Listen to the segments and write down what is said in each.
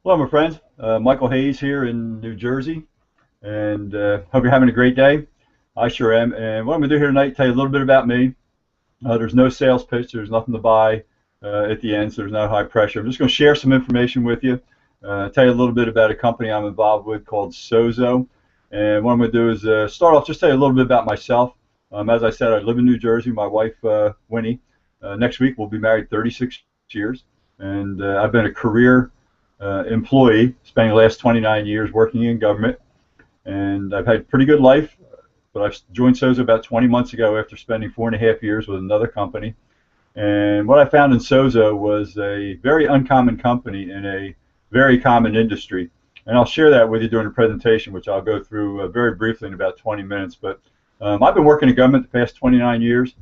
Hello, my friends. Michael Hayes here in New Jersey, and hope you're having a great day. I sure am. And what I'm going to do here tonight, tell you a little bit about me. There's no sales pitch. There's nothing to buy at the end, so there's no high pressure. I'm just going to share some information with you, tell you a little bit about a company I'm involved with called SoZo. And what I'm going to do is start off, just tell you a little bit about myself. As I said, I live in New Jersey. My wife, Winnie, next week we'll be married 36 years, and I've been a career employee, spending the last 29 years working in government, and I've had a pretty good life. But I joined SoZo about 20 months ago after spending 4.5 years with another company. And what I found in SoZo was a very uncommon company in a very common industry. And I'll share that with you during the presentation, which I'll go through very briefly in about 20 minutes. But I've been working in government the past 29 years,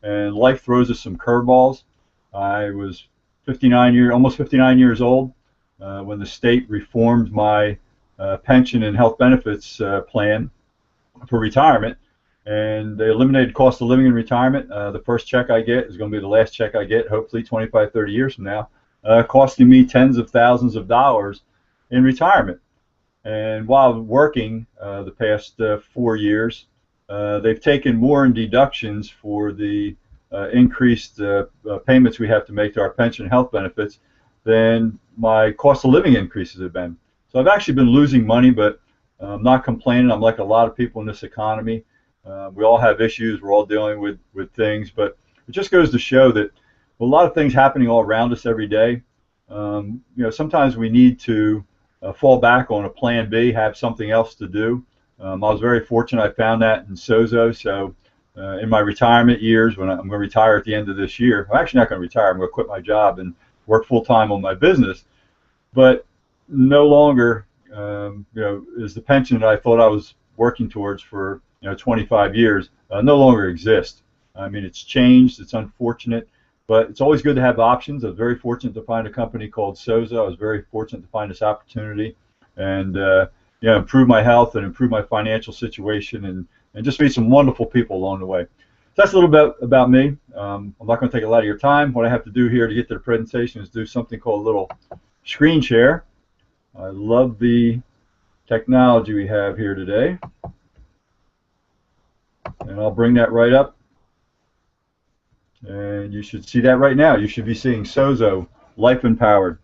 and life throws us some curveballs. I was almost 59 years old when the state reformed my pension and health benefits plan for retirement, and they eliminated cost of living in retirement. The first check I get is going to be the last check I get, hopefully 25, 30 years from now, costing me tens of thousands of dollars in retirement. And while working the past 4 years, they've taken more in deductions for the increased payments we have to make to our pension and health benefits than my cost of living increases have been. So I've actually been losing money, but I'm not complaining. I'm like a lot of people in this economy. We all have issues. We're all dealing with things, but it just goes to show that with a lot of things happening all around us every day, sometimes we need to fall back on a plan B, have something else to do. I was very fortunate. I found that in SoZo. So in my retirement years, when I'm going to retire at the end of this year, I'm actually not going to retire. I'm going to quit my job and work full time on my business. But no longer, is the pension that I thought I was working towards for 25 years no longer exist. I mean, it's changed. It's unfortunate, but it's always good to have options. I was very fortunate to find a company called SoZo. I was very fortunate to find this opportunity and improve my health and improve my financial situation and just meet some wonderful people along the way. So that's a little bit about me. I'm not going to take a lot of your time. What I have to do here to get to the presentation is do something called a little screen share. I love the technology we have here today. And I'll bring that right up. And you should see that right now. You should be seeing SoZo, Life Empowered,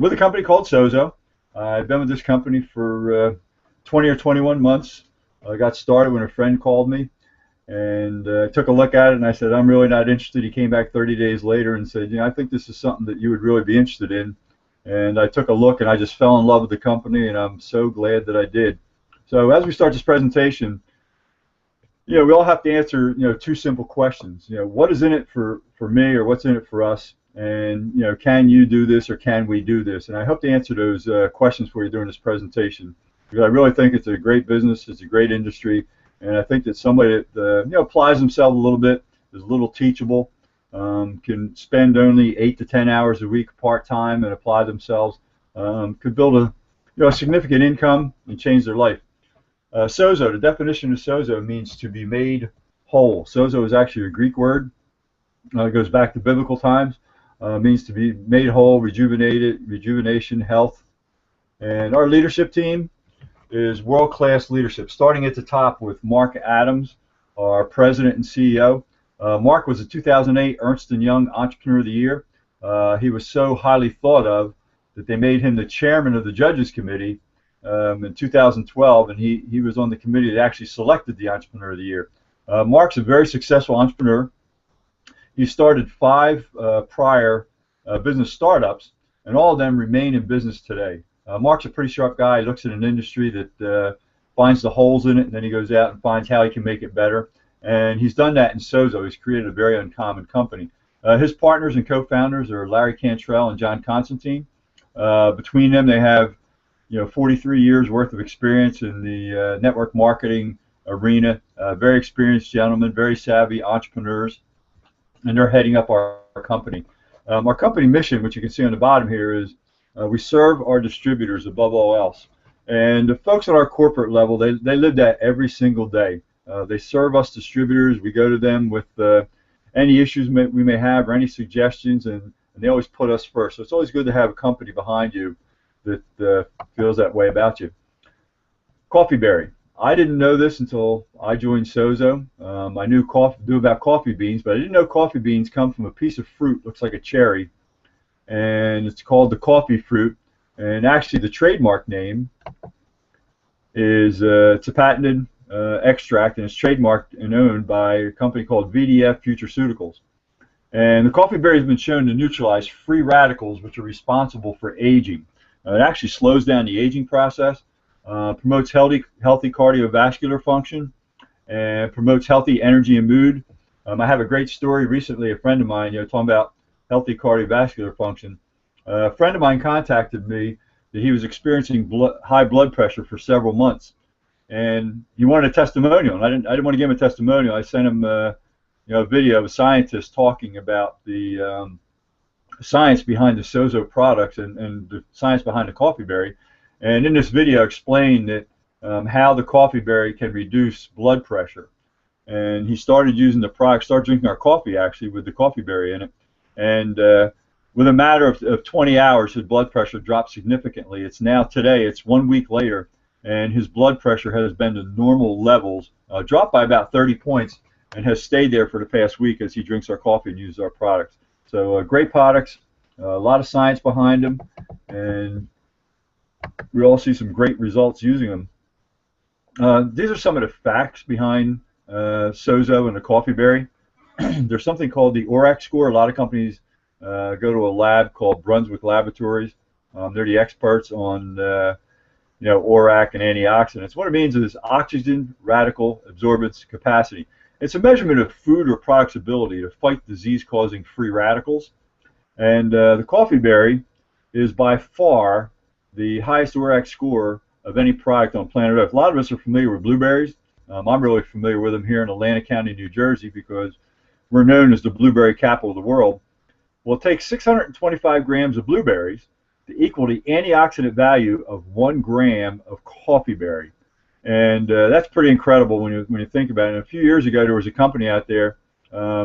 with a company called SoZo. I've been with this company for 20 or 21 months. I got started when a friend called me and took a look at it, and I said, I'm really not interested. He came back 30 days later and said, I think this is something that you would really be interested in. And I took a look, and I just fell in love with the company, and I'm so glad that I did. So as we start this presentation, we all have to answer, two simple questions. What is in it for me, or what's in it for us? And, can you do this, or can we do this? And I hope to answer those questions for you during this presentation, because I really think it's a great business, it's a great industry, and I think that somebody that, applies themselves a little bit, is a little teachable, can spend only 8 to 10 hours a week part-time and apply themselves, could build a significant income and change their life. SoZo, the definition of SoZo means to be made whole. SoZo is actually a Greek word. It goes back to biblical times. Means to be made whole, rejuvenated, rejuvenation, health. And our leadership team is world-class leadership, starting at the top with Mark Adams, our president and CEO. Mark was a 2008 Ernst & Young Entrepreneur of the Year. He was so highly thought of that they made him the chairman of the Judges Committee in 2012, and he was on the committee that actually selected the Entrepreneur of the Year. Mark's a very successful entrepreneur. He started 5 prior business startups, and all of them remain in business today. Mark's a pretty sharp guy. He looks at an industry that finds the holes in it, and then he goes out and finds how he can make it better. And he's done that in SoZo. He's created a very uncommon company. His partners and co-founders are Larry Cantrell and John Constantine. Between them, they have 43 years worth of experience in the network marketing arena. Very experienced gentlemen, very savvy entrepreneurs, and they're heading up our company. Our company mission, which you can see on the bottom here, is we serve our distributors above all else. And the folks at our corporate level, they live that every single day. They serve us distributors. We go to them with any issues we may have or any suggestions, and they always put us first. So it's always good to have a company behind you that feels that way about you. Coffee berry. I didn't know this until I joined SoZo. I knew about coffee beans, but I didn't know coffee beans come from a piece of fruit, looks like a cherry, and it's called the coffee fruit. And actually, the trademark name is it's a patented extract, and it's trademarked and owned by a company called VDF Futureceuticals. And the coffee berry has been shown to neutralize free radicals, which are responsible for aging. It actually slows down the aging process, promotes healthy cardiovascular function, and promotes healthy energy and mood. I have a great story recently. A friend of mine, talking about healthy cardiovascular function. A friend of mine contacted me that he was experiencing high blood pressure for several months, and he wanted a testimonial. And I didn't want to give him a testimonial. I sent him a video of a scientist talking about the science behind the SoZo products and the science behind the coffee berry. And in this video, explained that how the coffee berry can reduce blood pressure. And he started using the product, started drinking our coffee actually with the coffee berry in it. And with a matter of 20 hours, his blood pressure dropped significantly. Today, it's 1 week later, and his blood pressure has been to normal levels, dropped by about 30 points, and has stayed there for the past week as he drinks our coffee and uses our products. So great products, a lot of science behind them, and we all see some great results using them. These are some of the facts behind SoZo and the coffee berry. There's something called the ORAC score. A lot of companies go to a lab called Brunswick Laboratories. They're the experts on ORAC and antioxidants. What it means is oxygen radical absorbance capacity. It's a measurement of food or product's ability to fight disease-causing free radicals. And the coffee berry is by far the highest ORAC score of any product on planet Earth. A lot of us are familiar with blueberries. I'm really familiar with them here in Atlantic County, New Jersey, because we're known as the blueberry capital of the world. Well, it takes 625 grams of blueberries to equal the antioxidant value of 1 gram of coffee berry. And that's pretty incredible when you think about it. And a few years ago, there was a company out there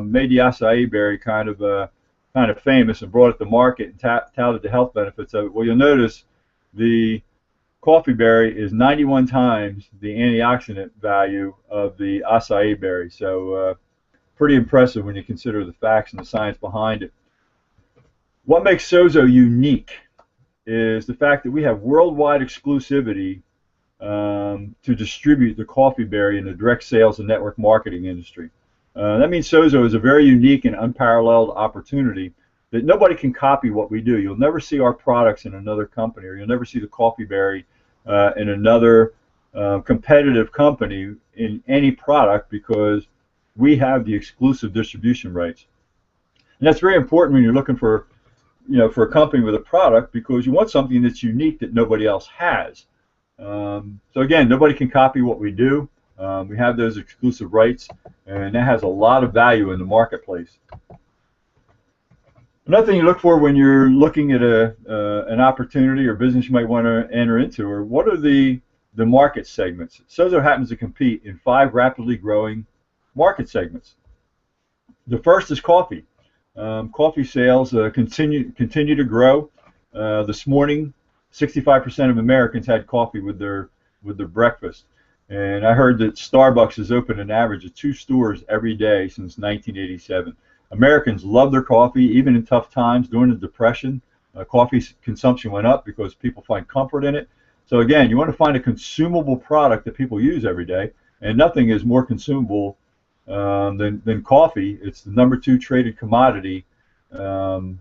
made the acai berry kind of famous and brought it to market and touted the health benefits of it. Well, you'll notice the coffee berry is 91 times the antioxidant value of the acai berry. So pretty impressive when you consider the facts and the science behind it. What makes SoZo unique is the fact that we have worldwide exclusivity to distribute the coffee berry in the direct sales and network marketing industry. That means SoZo is a very unique and unparalleled opportunity that nobody can copy what we do. You'll never see our products in another company, or you'll never see the coffee berry in another competitive company in any product, because we have the exclusive distribution rights. And that's very important when you're looking for a company with a product, because you want something that's unique that nobody else has. So again, nobody can copy what we do. We have those exclusive rights, and that has a lot of value in the marketplace. Another thing you look for when you're looking at an opportunity or business you might want to enter into, or what are the market segments. SoZo happens to compete in 5 rapidly growing market segments. The first is coffee. Coffee sales continue to grow. This morning, 65% of Americans had coffee with their breakfast, and I heard that Starbucks has opened an average of 2 stores every day since 1987. Americans love their coffee, even in tough times. During the Depression, coffee consumption went up because people find comfort in it. So again, you want to find a consumable product that people use every day, and nothing is more consumable than coffee. It's the #2 traded commodity on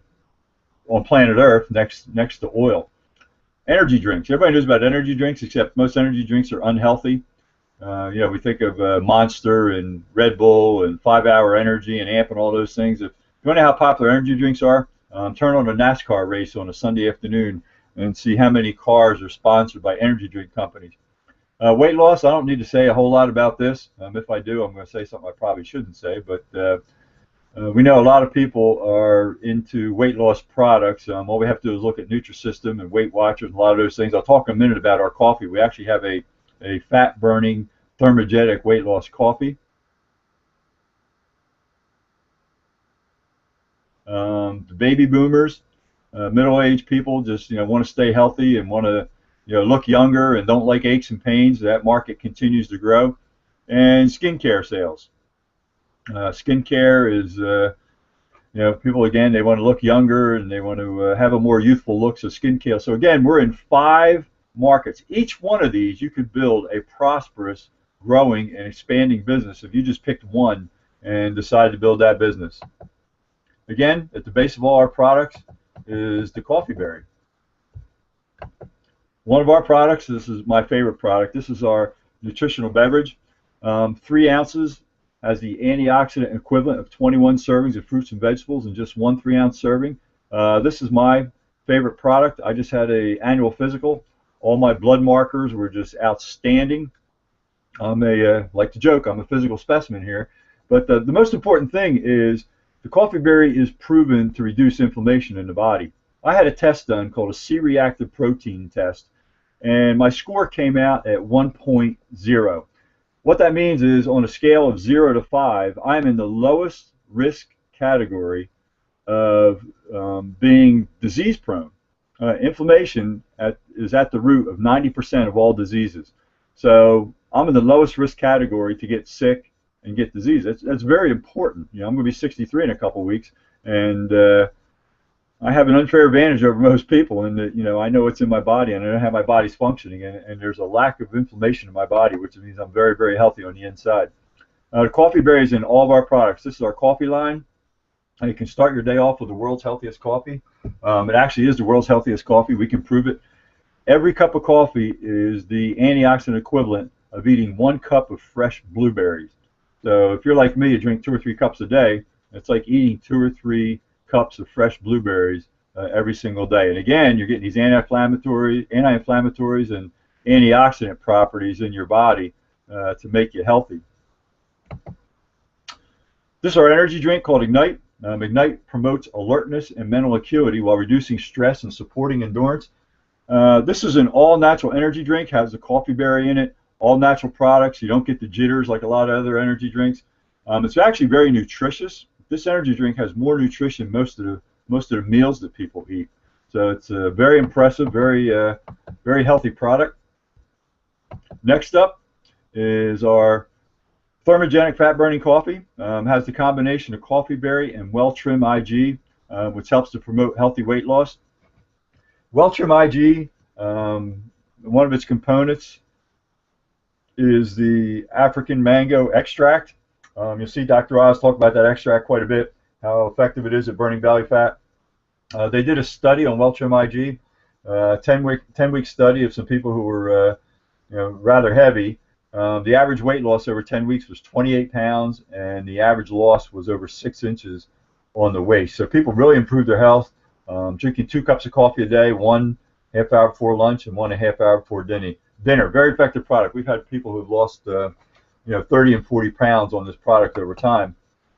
planet Earth, next to oil. Energy drinks. Everybody knows about energy drinks, except most energy drinks are unhealthy. We think of Monster and Red Bull and 5-Hour Energy and AMP and all those things. If you want to know how popular energy drinks are, turn on a NASCAR race on a Sunday afternoon and see how many cars are sponsored by energy drink companies. Weight loss, I don't need to say a whole lot about this. If I do, I'm going to say something I probably shouldn't say, but we know a lot of people are into weight loss products. All we have to do is look at Nutrisystem and Weight Watchers and a lot of those things. I'll talk in a minute about our coffee. We actually have a fat-burning, thermogenic weight loss coffee. The baby boomers, middle-aged people just want to stay healthy and want to look younger and don't like aches and pains. That market continues to grow. And skincare sales. Skincare is people, again, they want to look younger and they want to have a more youthful look. So skincare. So again, we're in 5 markets. Each one of these, you could build a prosperous, growing, and expanding business if you just picked one and decided to build that business. Again, at the base of all our products is the coffee berry. One of our products, this is my favorite product, this is our nutritional beverage. 3 ounces has the antioxidant equivalent of 21 servings of fruits and vegetables in just 1 3-ounce serving. This is my favorite product. I just had an annual physical. All my blood markers were just outstanding. I'm like to joke, I'm a physical specimen here. But the most important thing is the coffee berry is proven to reduce inflammation in the body. I had a test done called a C-reactive protein test, and my score came out at 1.0. What that means is on a scale of 0 to 5, I'm in the lowest risk category of being disease prone. Inflammation is at the root of 90% of all diseases. So I'm in the lowest risk category to get sick and get disease. That's very important. I'm going to be 63 in a couple of weeks, and I have an unfair advantage over most people in that, I know what's in my body and I know how my body's functioning, and there's a lack of inflammation in my body, which means I'm very, very healthy on the inside. The coffee berry is in all of our products. This is our coffee line. You can start your day off with the world's healthiest coffee. It actually is the world's healthiest coffee. We can prove it. Every cup of coffee is the antioxidant equivalent of eating 1 cup of fresh blueberries. So if you're like me, you drink 2 or 3 cups a day. It's like eating 2 or 3 cups of fresh blueberries every single day. And again, you're getting these anti-inflammatories and antioxidant properties in your body to make you healthy. This is our energy drink called Ignite. Ignite promotes alertness and mental acuity while reducing stress and supporting endurance. This is an all-natural energy drink, has the coffee berry in it, all natural products. You don't get the jitters like a lot of other energy drinks. It's actually very nutritious. This energy drink has more nutrition than most of the meals that people eat. So it's a very impressive, very healthy product. Next up is our thermogenic fat-burning coffee. Has the combination of coffee berry and well-trim IG, which helps to promote healthy weight loss. Well-trim IG, one of its components is the African mango extract. You'll see Dr. Oz talk about that extract quite a bit, how effective it is at burning belly fat. They did a study on well-trim IG, 10-week study of some people who were rather heavy. The average weight loss over 10 weeks was 28 pounds, and the average loss was over 6 inches on the waist. So people really improved their health, drinking 2 cups of coffee a day, 1 half hour before lunch and 1 1/2 hour before dinner. Very effective product. We've had people who've lost 30 and 40 pounds on this product over time.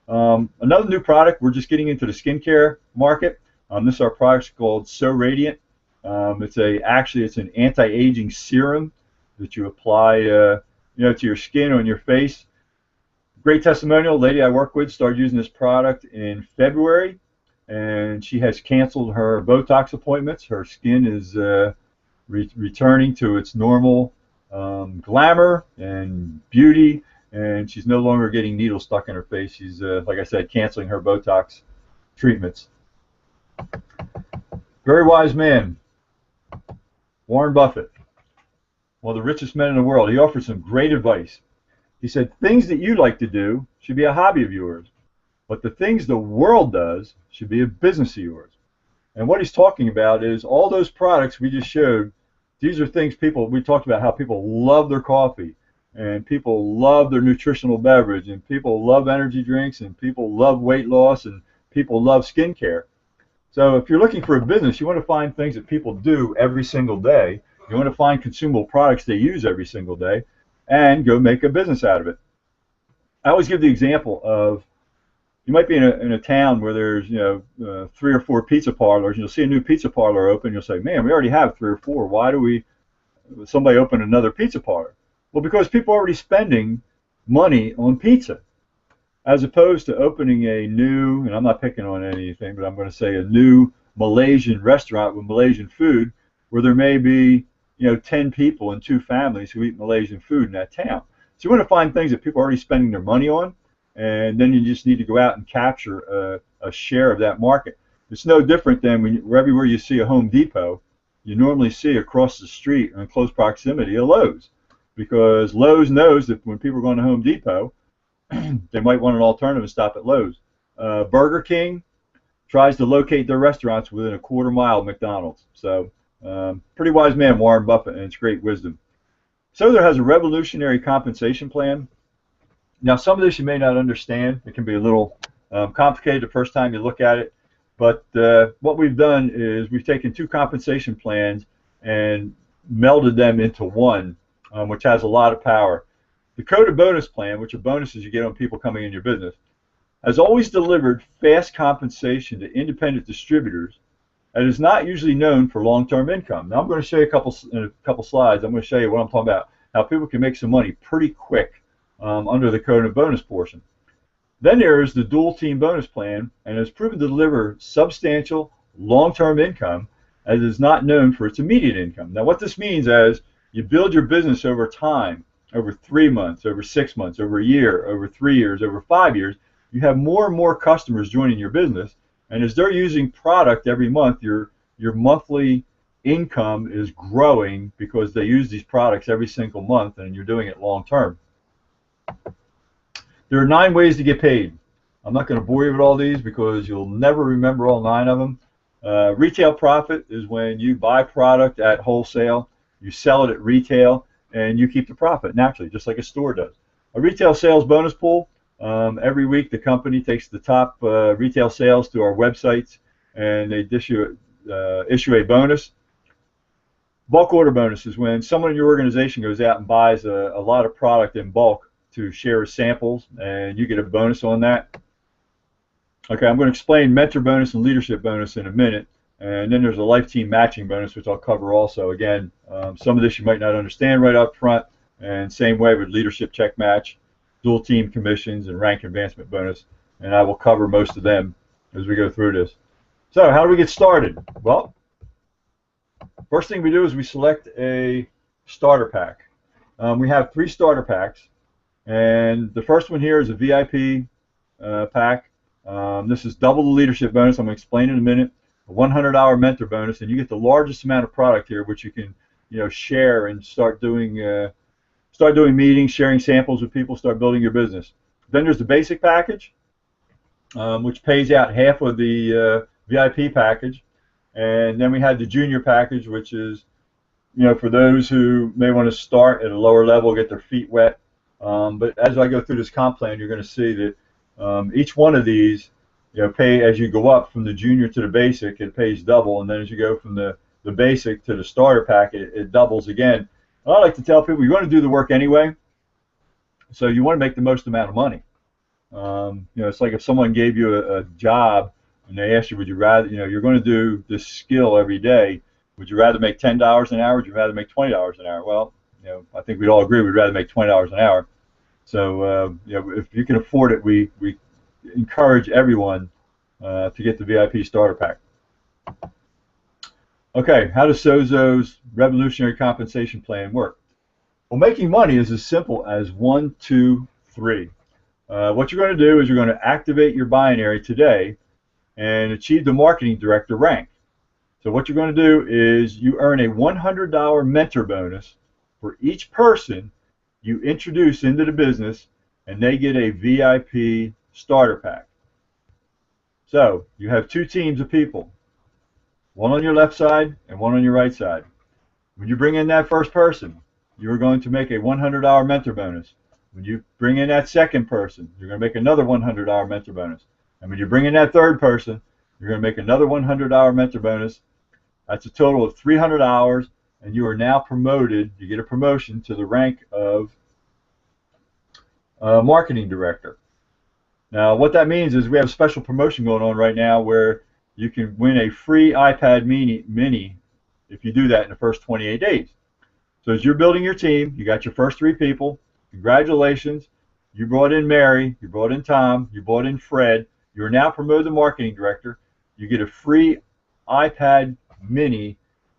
Another new product, we're just getting into the skincare market. This is our product called So Radiant. It's an anti-aging serum that you apply to your skin or on your face. Great testimonial. A lady I work with started using this product in February, and she has canceled her Botox appointments. Her skin is returning to its normal glamour and beauty, and she's no longer getting needles stuck in her face. She's, like I said, canceling her Botox treatments. Very wise man, Warren Buffett, one of the richest men in the world. He offered some great advice. He said, things that you like to do should be a hobby of yours, but the things the world does should be a business of yours. And what he's talking about is all those products we just showed. These are things we talked about how people love their coffee, and people love their nutritional beverage, and people love energy drinks, and people love weight loss, and people love skincare. So if you're looking for a business, you want to find things that people do every single day. You want to find consumable products they use every single day, and go make a business out of it. I always give the example of, you might be in a town where there's 3 or 4 pizza parlors, and you'll see a new pizza parlor open. You'll say, man, we already have 3 or 4. Why do somebody open another pizza parlor? Well, because people are already spending money on pizza, as opposed to opening a new, and I'm not picking on anything, but I'm going to say a new, Malaysian restaurant with Malaysian food where there may be 10 people and 2 families who eat Malaysian food in that town. So you want to find things that people are already spending their money on, and then you just need to go out and capture a share of that market. It's no different than everywhere you see a Home Depot, you normally see across the street in close proximity a Lowe's, because Lowe's knows that when people are going to Home Depot, they might want an alternative and stop at Lowe's. Burger King tries to locate their restaurants within a quarter mile of McDonald's. So pretty wise man, Warren Buffett, and it's great wisdom. SoZo has a revolutionary compensation plan. Now, some of this you may not understand. It can be a little complicated the first time you look at it. But what we've done is we've taken 2 compensation plans and melded them into one, which has a lot of power. The coded bonus plan, which are bonuses you get on people coming in your business, has always delivered fast compensation to independent distributors and is not usually known for long-term income. Now, I'm going to show you in a couple slides. I'm going to show you what I'm talking about, how people can make some money pretty quick under the coded bonus portion. Then there is the dual team bonus plan, and has proven to deliver substantial long-term income as it is not known for its immediate income. Now, what this means is you build your business over time, over 3 months, over 6 months, over a year, over 3 years, over 5 years. You have more and more customers joining your business, and as they're using product every month, your monthly income is growing because they use these products every single month, and you're doing it long term. There are 9 ways to get paid. I'm not going to bore you with all these because you'll never remember all 9 of them. Retail profit is when you buy product at wholesale, you sell it at retail, and you keep the profit naturally, just like a store does. A retail sales bonus pool, every week the company takes the top retail sales to our websites, and they issue a bonus. Bulk order bonus is when someone in your organization goes out and buys a lot of product in bulk to share samples, and you get a bonus on that. Okay, I'm going to explain mentor bonus and leadership bonus in a minute, and then there's a life team matching bonus, which I'll cover also. Again, some of this you might not understand right up front, and same way with leadership check match, dual team commissions, and rank advancement bonus, and I will cover most of them as we go through this. So how do we get started? Well, first thing we do is we select a starter pack. We have 3 starter packs. And the first one here is a VIP pack. This is double the leadership bonus. I'm going to explain in a minute. A $100 mentor bonus, and you get the largest amount of product here, which you can, share and start doing meetings, sharing samples with people, start building your business. Then there's the basic package, which pays out half of the VIP package, and then we have the junior package, which is, for those who may want to start at a lower level, get their feet wet. But as I go through this comp plan, you're going to see that each one of these, pay as you go up from the junior to the basic, it pays double, and then as you go from the basic to the starter pack, it doubles again. And I like to tell people, you're going to do the work anyway, so you want to make the most amount of money. It's like if someone gave you a job and they asked you, would you rather, you're going to do this skill every day, would you rather make $10 an hour, or would you rather make $20 an hour? Well, I think we'd all agree we'd rather make $20 an hour. So, if you can afford it, we encourage everyone to get the VIP starter pack. Okay, how does SoZo's revolutionary compensation plan work? Well, making money is as simple as 1, 2, 3. What you're going to do is you're going to activate your binary today and achieve the marketing director rank. So what you're going to do is you earn a $100 mentor bonus for each person you introduce into the business, and they get a VIP starter pack. So you have 2 teams of people, one on your left side and one on your right side. When you bring in that first person, you're going to make a $100 mentor bonus. When you bring in that second person, you're going to make another $100 mentor bonus. And when you bring in that third person, you're going to make another $100 mentor bonus. That's a total of $300. And you are now promoted, you get a promotion to the rank of marketing director. Now, what that means is we have a special promotion going on right now where you can win a free iPad mini if you do that in the first 28 days. So as you're building your team, you got your first 3 people. Congratulations. You brought in Mary, you brought in Tom, you brought in Fred. You're now promoted to marketing director. You get a free iPad mini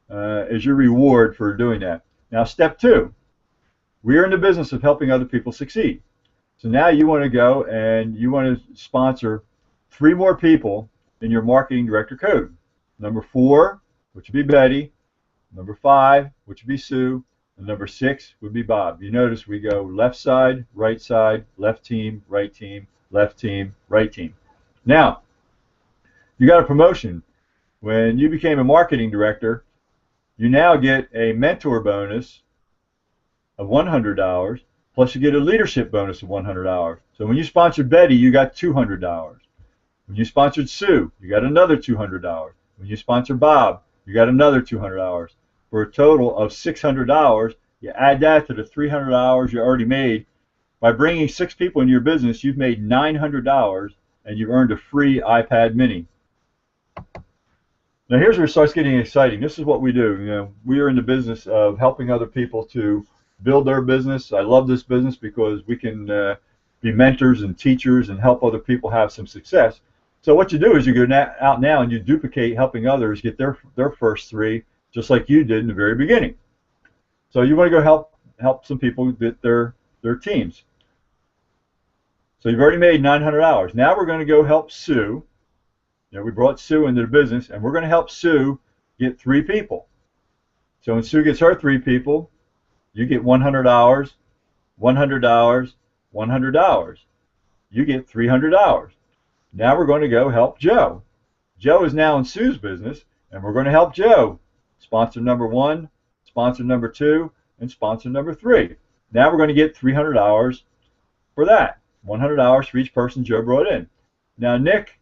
as your reward for doing that. Now, step 2, we are in the business of helping other people succeed. So now you want to go and you want to sponsor 3 more people in your marketing director code. Number 4, which would be Betty. Number 5, which would be Sue. And number 6 would be Bob. You notice we go left side, left team, right team, left team, right team. Now, you got a promotion. When you became a marketing director, you now get a mentor bonus of $100, plus you get a leadership bonus of $100. So when you sponsored Betty, you got $200. When you sponsored Sue, you got another $200. When you sponsored Bob, you got another $200. For a total of $600. You add that to the $300 you already made. By bringing 6 people into your business, you've made $900, and you've earned a free iPad mini. Now here's where it starts getting exciting. This is what we do. You know, we are in the business of helping other people to build their business. I love this business because we can be mentors and teachers and help other people have some success. So what you do is you go out now and you duplicate helping others get their first 3, just like you did in the very beginning. So you want to go help some people get their teams. So you've already made $900. Now we're going to go help Sue. You know, we brought Sue into the business, and we're going to help Sue get 3 people. So when Sue gets her 3 people, you get $100, $100, $100. You get $300. Now we're going to go help Joe. Joe is now in Sue's business, and we're going to help Joe. Sponsor number 1, sponsor number 2, and sponsor number 3. Now we're going to get $300 for that. $100 for each person Joe brought in. Now Nick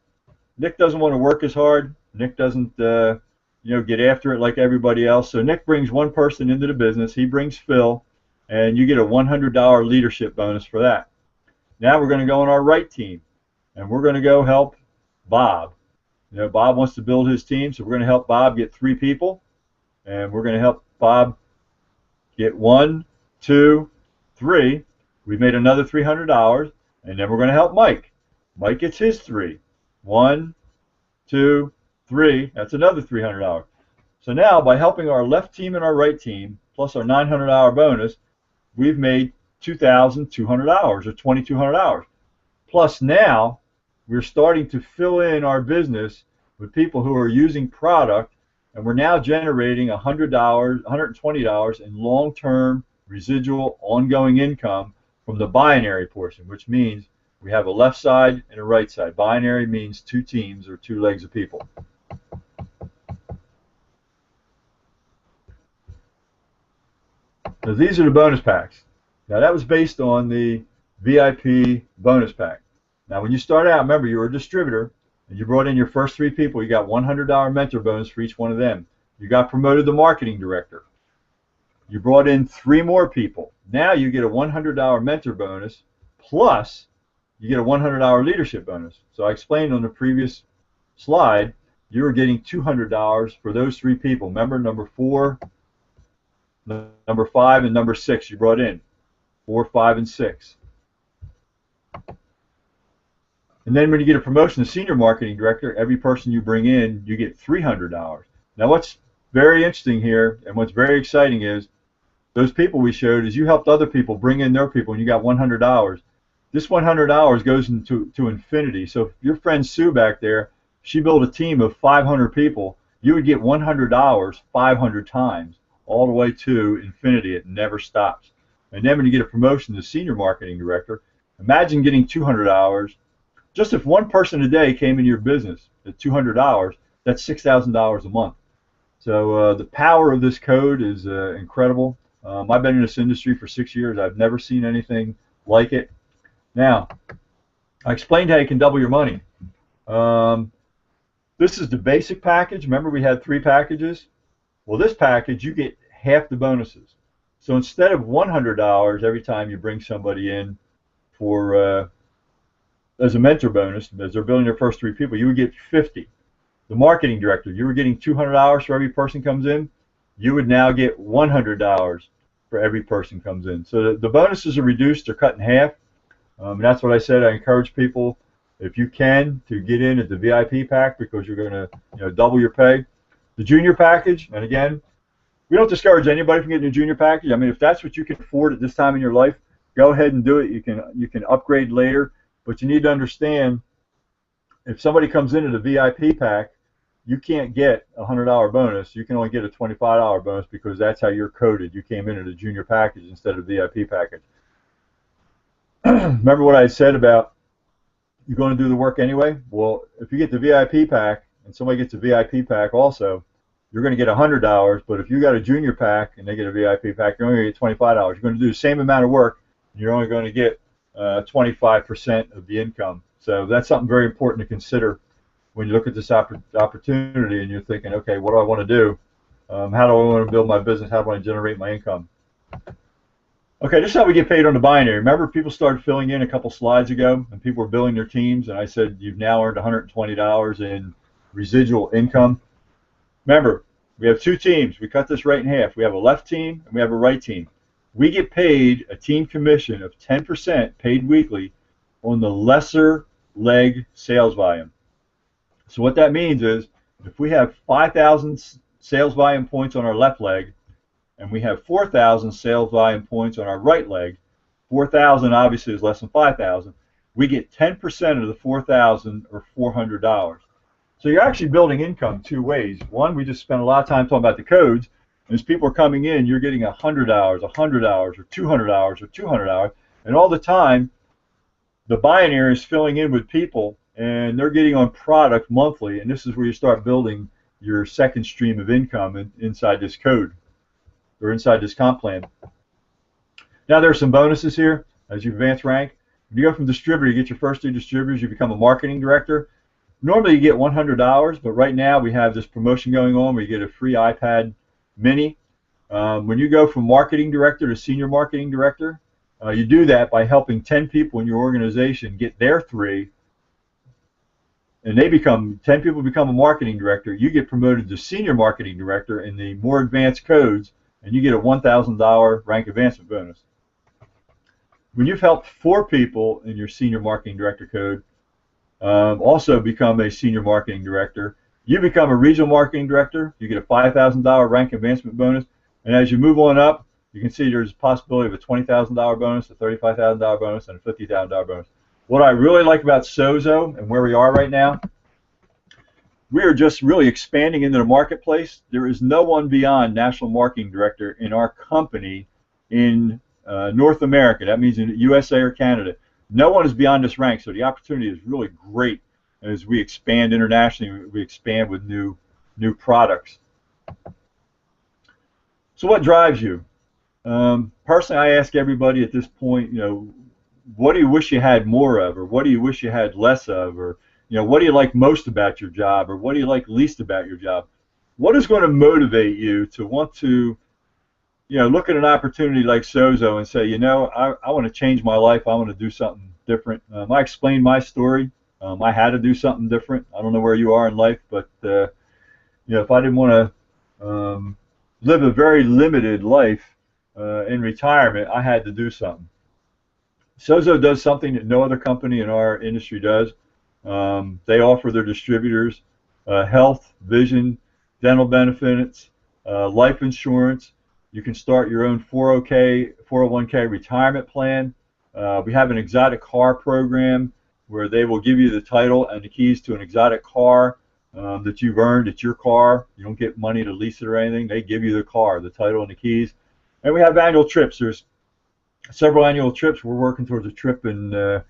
doesn't want to work as hard. Nick doesn't get after it like everybody else. So Nick brings 1 person into the business. He brings Phil, and you get a $100 leadership bonus for that. Now we're going to go on our right team, and we're going to go help Bob. You know, Bob wants to build his team, so we're going to help Bob get 3 people, and we're going to help Bob get 1, 2, 3. We've made another $300, and then we're going to help Mike. Mike gets his 3. 1, 2, 3. That's another $300. So now, by helping our left team and our right team, plus our $900 bonus, we've made $2,200 or $2,200. Plus now, we're starting to fill in our business with people who are using product, and we're now generating $100, $120 in long-term residual ongoing income from the binary portion, which means we have a left side and a right side. Binary means 2 teams or 2 legs of people. So these are the bonus packs. Now that was based on the VIP bonus pack. Now when you start out, remember you were a distributor and you brought in your first 3 people, you got $100 mentor bonus for each one of them. You got promoted to marketing director. You brought in 3 more people. Now you get a $100 mentor bonus plus you get a $100 leadership bonus. So I explained on the previous slide, you were getting $200 for those 3 people. Remember number 4, number 5, and number 6 you brought in. 4, 5, and 6. And then when you get a promotion to senior marketing director, every person you bring in, you get $300. Now what's very interesting here and what's very exciting is those people we showed is you helped other people bring in their people and you got $100. This $100 goes into infinity. So if your friend Sue back there, she built a team of 500 people, you would get $100 500 times all the way to infinity. It never stops. And then when you get a promotion to senior marketing director, imagine getting $200. Just if 1 person a day came into your business at $200, that's $6,000 a month. So the power of this code is incredible. I've been in this industry for 6 years. I've never seen anything like it. Now, I explained how you can double your money. This is the basic package. Remember we had 3 packages? Well, this package, you get half the bonuses. So instead of $100 every time you bring somebody in for as a mentor bonus, as they're building their first 3 people, you would get 50. The marketing director, you were getting $200 for every person comes in. You would now get $100 for every person comes in. So the bonuses are reduced, they're cut in half. And that's what I said. I encourage people, if you can, to get in at the VIP pack because you're going to double your pay. The junior package, and again, we don't discourage anybody from getting a junior package. I mean, if that's what you can afford at this time in your life, go ahead and do it. You can upgrade later, but you need to understand, if somebody comes into the VIP pack, you can't get a $100 bonus. You can only get a $25 bonus because that's how you're coded. You came into the junior package instead of VIP package. Remember what I said about you're going to do the work anyway? Well, if you get the VIP pack and somebody gets a VIP pack also, you're going to get $100. But if you got a junior pack and they get a VIP pack, you're only going to get $25. You're going to do the same amount of work, and you're only going to get 25% of the income. So that's something very important to consider when you look at this opportunity and you're thinking, okay, what do I want to do? How do I want to build my business? How do I want to generate my income? Okay, this is how we get paid on the binary. Remember, people started filling in a couple slides ago, and people were building their teams, and I said you've now earned $120 in residual income. Remember, we have two teams. We cut this right in half. We have a left team and we have a right team. We get paid a team commission of 10% paid weekly on the lesser leg sales volume. So what that means is, if we have 5,000 sales volume points on our left leg, and we have 4,000 sales volume points on our right leg, 4,000 obviously is less than 5,000, we get 10% of the 4,000 or $400. So you're actually building income two ways. One, we just spent a lot of time talking about the codes, and as people are coming in, you're getting $100, $100, or $200, or $200, and all the time, the binary is filling in with people, and they're getting on product monthly, and this is where you start building your second stream of income inside this code, or inside this comp plan. Now there are some bonuses here as you advance rank. When you go from distributor, you get your first two distributors, you become a marketing director. Normally you get $100, but right now we have this promotion going on where you get a free iPad mini. When you go from marketing director to senior marketing director, you do that by helping 10 people in your organization get their 3, and 10 people become a marketing director. You get promoted to senior marketing director in the more advanced codes, and you get a $1,000 rank advancement bonus. When you've helped 4 people in your senior marketing director code also become a senior marketing director, you become a regional marketing director. You get a $5,000 rank advancement bonus, and as you move on up, you can see there's a possibility of a $20,000 bonus, a $35,000 bonus, and a $50,000 bonus. What I really like about SoZo and where we are right now, we are just really expanding into the marketplace. There is no one beyond National Marketing Director in our company in North America. That means in USA or Canada. No one is beyond this rank, so the opportunity is really great as we expand internationally. We expand with new products. So what drives you? Personally, I ask everybody at this point, what do you wish you had more of, or what do you wish you had less of, or what do you like most about your job, or what do you like least about your job? What is going to motivate you to want to, look at an opportunity like SoZo and say, I want to change my life. I want to do something different. I explained my story. I had to do something different. I don't know where you are in life, but if I didn't want to live a very limited life in retirement, I had to do something. SoZo does something that no other company in our industry does. They offer their distributors health, vision, dental benefits, life insurance. You can start your own 401k retirement plan. We have an exotic car program where they will give you the title and the keys to an exotic car that you've earned. It's your car. You don't get money to lease it or anything. They give you the car, the title, and the keys. And we have annual trips. There's several annual trips. We're working towards a trip in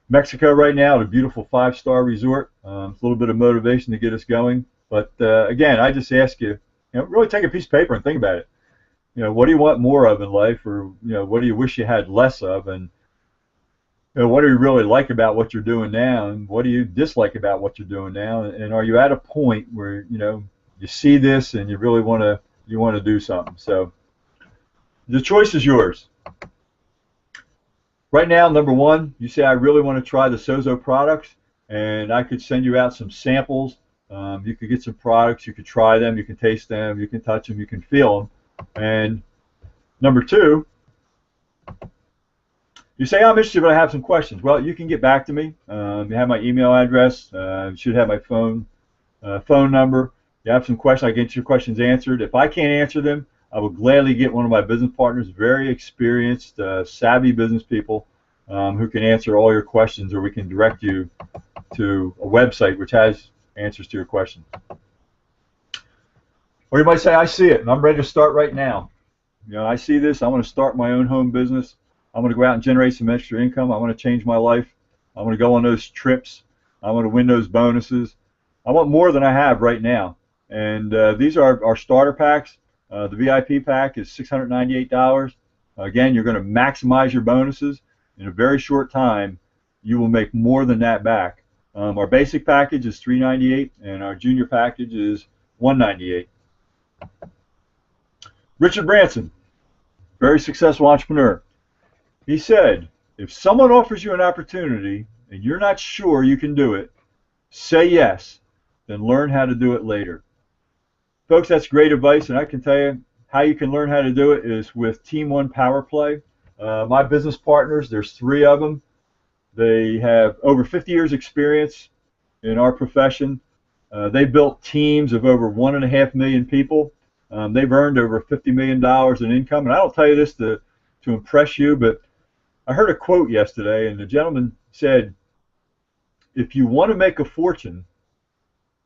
Mexico right now at a beautiful 5-star resort. It's a little bit of motivation to get us going. But again, I just ask you, really take a piece of paper and think about it. What do you want more of in life, or what do you wish you had less of, and what do you really like about what you're doing now, and what do you dislike about what you're doing now, and are you at a point where you see this and you really want to do something? So the choice is yours. Right now, number one, you say, I really want to try the SoZo products, and I could send you out some samples. You could get some products, you could try them, you can taste them, you can touch them, you can feel them. And number two, you say, I'm interested, but I have some questions. Well, you can get back to me. You have my email address. You should have my phone number. You have some questions, I get your questions answered. If I can't answer them, I will gladly get one of my business partners, very experienced, savvy business people, who can answer all your questions, or we can direct you to a website which has answers to your questions. Or you might say, I see it, and I'm ready to start right now. You know, I see this. I want to start my own home business. I want to go out and generate some extra income. I want to change my life. I want to go on those trips. I want to win those bonuses. I want more than I have right now. And these are our starter packs. The VIP pack is $698. Again, you're going to maximize your bonuses. In a very short time, you will make more than that back. Our basic package is $398, and our junior package is $198. Richard Branson, very successful entrepreneur. He said, if someone offers you an opportunity and you're not sure you can do it, say yes, then learn how to do it later. Folks, that's great advice, and I can tell you how you can learn how to do it is with Team One Power Play. My business partners, there's 3 of them. They have over 50 years experience in our profession. They built teams of over 1.5 million people. They've earned over $50 million in income. And I don't tell you this to impress you, but I heard a quote yesterday, and the gentleman said, if you want to make a fortune,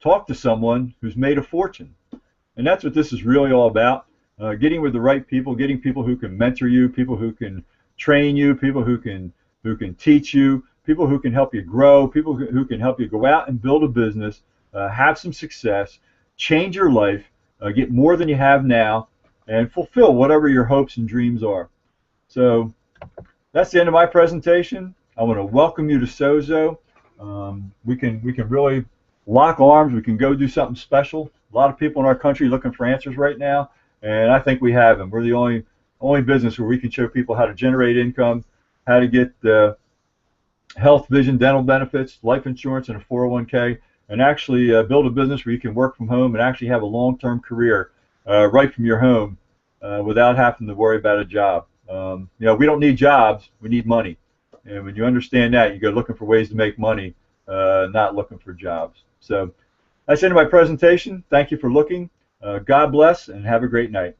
talk to someone who's made a fortune. And that's what this is really all about, getting with the right people, getting people who can mentor you, people who can train you, people who can teach you, people who can help you grow, people who can help you go out and build a business, have some success, change your life, get more than you have now, and fulfill whatever your hopes and dreams are. So that's the end of my presentation. I want to welcome you to SoZo. We can really lock arms. We can go do something special. A lot of people in our country looking for answers right now, and I think we have them. We're the only business where we can show people how to generate income, how to get health, vision, dental benefits, life insurance, and a 401k, and actually build a business where you can work from home and actually have a long-term career right from your home without having to worry about a job. You know, we don't need jobs, we need money. And when you understand that, you go looking for ways to make money, not looking for jobs. So that's the end of my presentation. Thank you for looking. God bless, and have a great night.